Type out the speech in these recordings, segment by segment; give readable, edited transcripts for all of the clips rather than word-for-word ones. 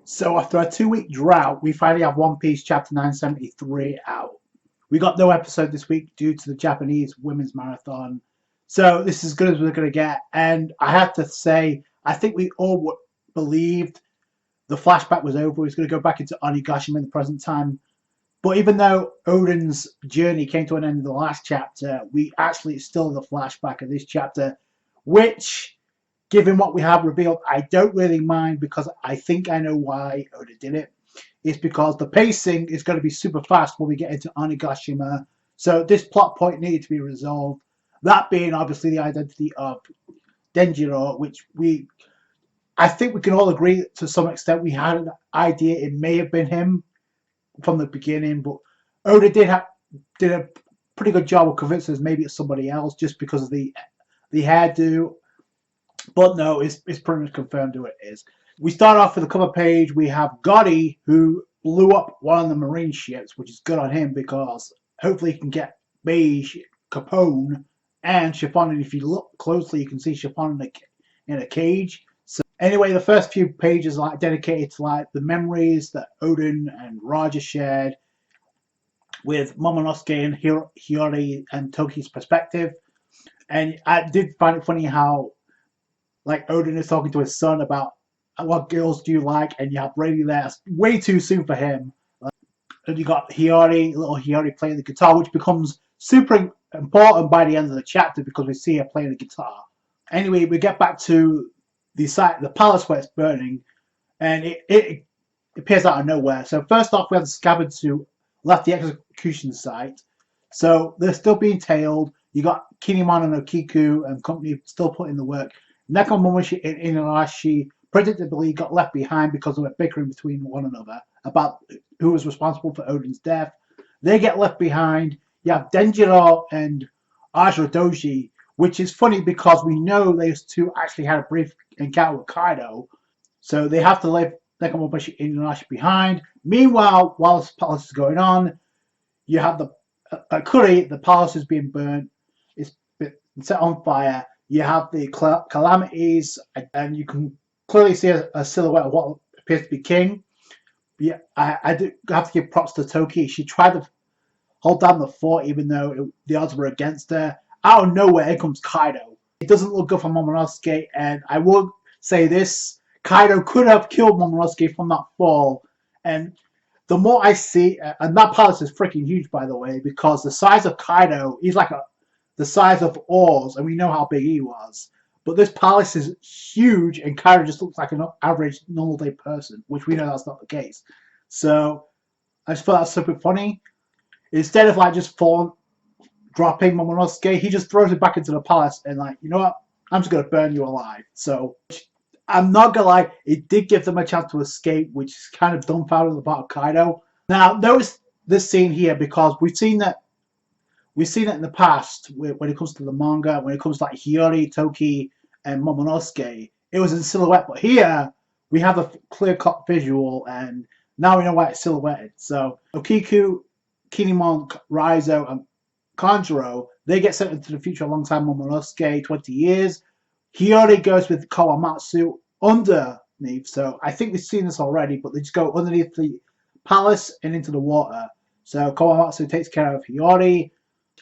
So after a 2 week drought, we finally have One Piece chapter 973 out. We got no episode this week due to the Japanese women's marathon. So this is as good as we're going to get. And I have to say, I think we all believed the flashback was over. He was going to go back into Onigashima in the present time. But even though Odin's journey came to an end in the last chapter, we actually still in the flashback of this chapter, which, given what we have revealed, I don't really mind because I think I know why Oda did it. It's because the pacing is going to be super fast when we get into Onigashima. So this plot point needed to be resolved. That being obviously the identity of Denjiro, which I think we can all agree to some extent we had an idea it may have been him from the beginning, but Oda did a pretty good job of convincing us maybe it's somebody else just because of the hairdo. But no, it's pretty much confirmed who it is. We start off with a cover page. We have Gotti, who blew up one of the marine ships, which is good on him because hopefully he can get Beige, Capone, and Chiffon. And if you look closely, you can see Chiffon in a cage. So anyway, the first few pages are dedicated to the memories that Odin and Roger shared with Momonosuke and Hiyori and Toki's perspective. And I did find it funny how Odin is talking to his son about what girls do you like, and you have Brady there. It's way too soon for him. And you got little Hiyori playing the guitar, which becomes super important by the end of the chapter because we see her playing the guitar. Anyway, we get back to the site, the palace where it's burning, and it appears out of nowhere. So first off, we have the scabbards who left the execution site. So they're still being tailed. You got Kinemon and Okiku and company still putting the work. Nekomamushi and Inarashi predictably got left behind because they were bickering between one another about who was responsible for Odin's death. They get left behind. You have Denjiro and Ajra Doji, which is funny because we know those two actually had a brief encounter with Kaido. So they have to leave Nekomamushi and Inarashi behind. Meanwhile, while this palace is going on, you have the Kuri, the palace is being burnt. It's been set on fire. You have the calamities, and you can clearly see a silhouette of what appears to be King. Yeah, I do have to give props to Toki. She tried to hold down the fort even though the odds were against her. Out of nowhere, here comes Kaido. It doesn't look good for Momonosuke, and I will say this, Kaido could have killed Momonosuke from that fall. And the more I see, and that palace is freaking huge, by the way, because the size of Kaido, he's like the size of Oz, and we know how big he was. But this palace is huge, and Kaido just looks like an average, normal day person, which we know that's not the case. So I just thought that's super funny. Instead of just dropping Momonosuke, he just throws it back into the palace and you know what? I'm just gonna burn you alive. So I'm not gonna lie, it did give them a chance to escape, which is kind of dumbfounded about Kaido. Now notice this scene here because we've seen it in the past when it comes to the manga, when it comes to Hiyori, Toki, and Momonosuke. It was in silhouette, but here we have a clear-cut visual, and now we know why it's silhouetted. So Okiku, Kinemon, Raizo, and Kanjuro, they get sent into the future alongside Momonosuke, 20 years. Hiyori goes with Kawamatsu underneath, so I think we've seen this already, but they just go underneath the palace and into the water. So Kawamatsu takes care of Hiyori.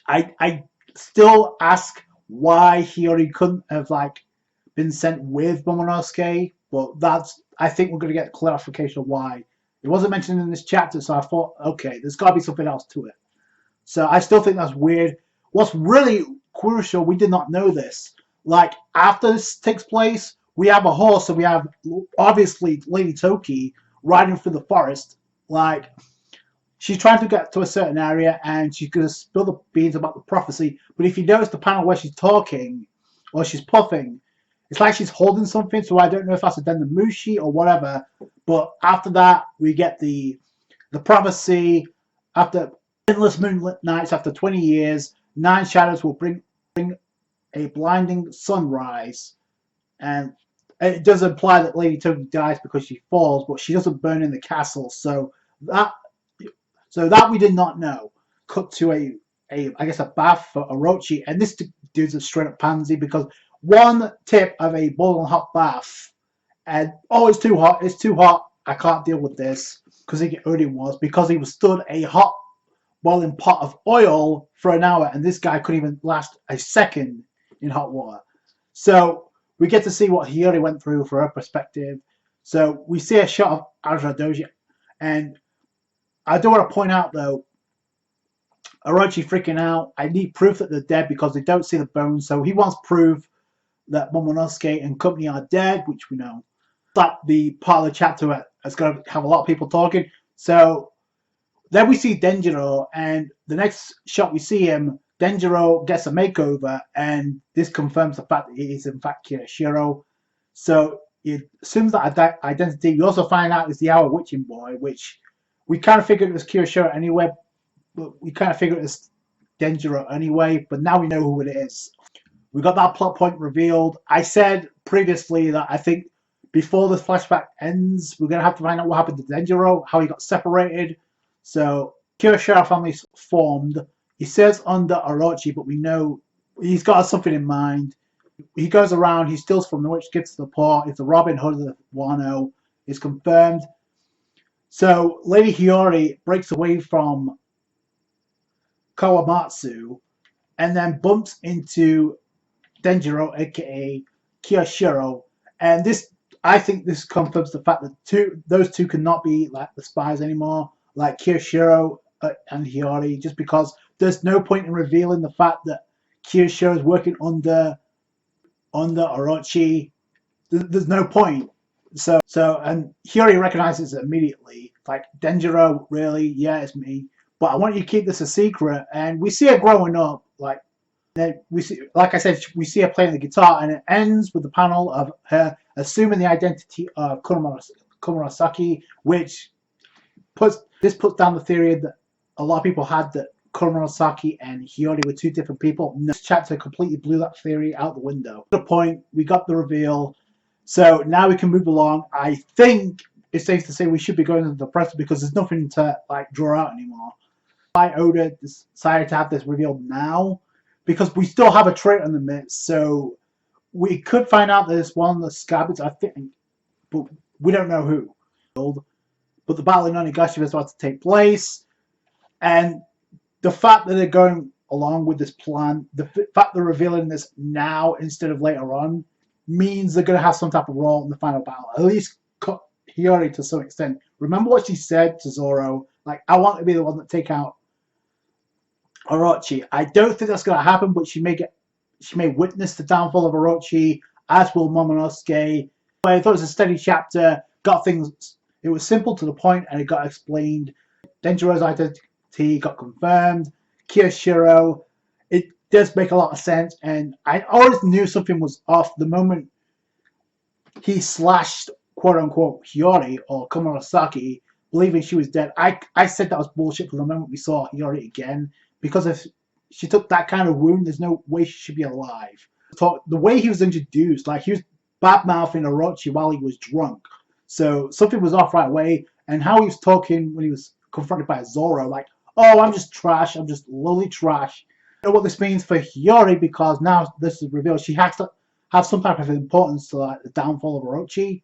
I still ask why Hiyori couldn't have been sent with Momonosuke, but I think we're going to get clarification of why. It wasn't mentioned in this chapter, so I thought, okay, there's got to be something else to it. So I still think that's weird. What's really crucial, we did not know this. After this takes place, we have a horse, and we have obviously Lady Toki riding through the forest. She's trying to get to a certain area, and she's going to spill the beans about the prophecy. But if you notice the panel where she's talking, or she's puffing, it's like she's holding something, so I don't know if that's a Dendemushi or whatever. But after that, we get the prophecy. After endless moonlit nights, after 20 years, 9 shadows will bring a blinding sunrise. And it does imply that Lady Toki dies because she falls, but she doesn't burn in the castle. So that we did not know. Cut to I guess a bath for Orochi, and this dude's a straight up pansy because one tip of a boiling hot bath, and it's too hot, I can't deal with this because he already was, because he was stood a hot boiling pot of oil for an hour, and this guy couldn't even last a second in hot water. So we get to see what Hiyori went through for her perspective. So we see a shot of Azra Doji, and I do want to point out though, Orochi freaking out. I need proof that they're dead because they don't see the bones. So he wants proof that Momonosuke and company are dead, which we know. That the part of the chapter that's going to have a lot of people talking. So then we see Denjiro, and the next shot we see him, Denjiro gets a makeover, and this confirms the fact that he is in fact Kirishiro. So it assumes that identity. We also find out is the Hour Witching Boy, which we kind of figured it was Kirishiro anyway, but we kind of figured it was Denjiro anyway, but now we know who it is. We got that plot point revealed. I said previously that I think before the flashback ends, we're going to have to find out what happened to Denjiro, how he got separated. So Kirishiro family's formed. He says under Orochi, but we know he's got something in mind. He goes around, he steals from the rich, gives to the poor. It's the Robin Hood of the Wano. It's confirmed. So Lady Hiyori breaks away from Kawamatsu and then bumps into Denjiro, aka Kirishiro, and this, I think this confirms the fact that those two cannot be like the spies anymore, like Kirishiro and Hiyori, just because there's no point in revealing the fact that Kirishiro is working under Orochi. There's no point. So and Hiyori recognizes it immediately, like, Denjiro, really? Yeah, it's me. But I want you to keep this a secret. And we see her growing up, like. Then we see, like I said, we see her playing the guitar, and it ends with the panel of her assuming the identity of Komurasaki, which puts down the theory that a lot of people had, that Komurasaki and Hiyori were two different people. This chapter completely blew that theory out the window. At the point, we got the reveal, so now we can move along. I think it's safe to say we should be going into the press because there's nothing to like draw out anymore. Why Oda decided to have this revealed now? Because we still have a traitor in the midst, so we could find out there's one of the scabbards, I think, but we don't know who. But the battle in Onigashima is about to take place, and the fact that they're going along with this plan, the fact they're revealing this now instead of later on, means they're going to have some type of role in the final battle. At least Hiyori to some extent. Remember what she said to Zoro? Like, I want to be the one that take out Orochi. I don't think that's going to happen, but she may witness the downfall of Orochi, as will Momonosuke. I thought it was a steady chapter. Got things. It was simple to the point, and it got explained. Denjiro's identity got confirmed. Kirishiro. It does make a lot of sense, and I always knew something was off the moment he slashed quote unquote Hiyori or Komurasaki, believing she was dead. I said that was bullshit from the moment we saw Hiyori again. Because if she took that kind of wound, there's no way she should be alive. The way he was introduced, like, he was bad-mouthing Orochi while he was drunk. So something was off right away. And how he was talking when he was confronted by Zoro, like, oh, I'm just trash. I'm just lowly trash. You know what this means for Hiyori, because now this is revealed. She has to have some type of importance to, like, the downfall of Orochi.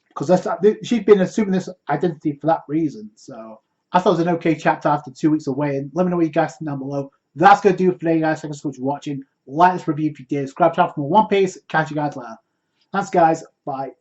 Because she's been assuming this identity for that reason. So I thought it was an okay chapter after 2 weeks away. And let me know what you guys think down below. That's going to do it for today, guys. Thanks so much for watching. Like this review if you did. Subscribe to for more One Piece. Catch you guys later. Thanks, guys. Bye.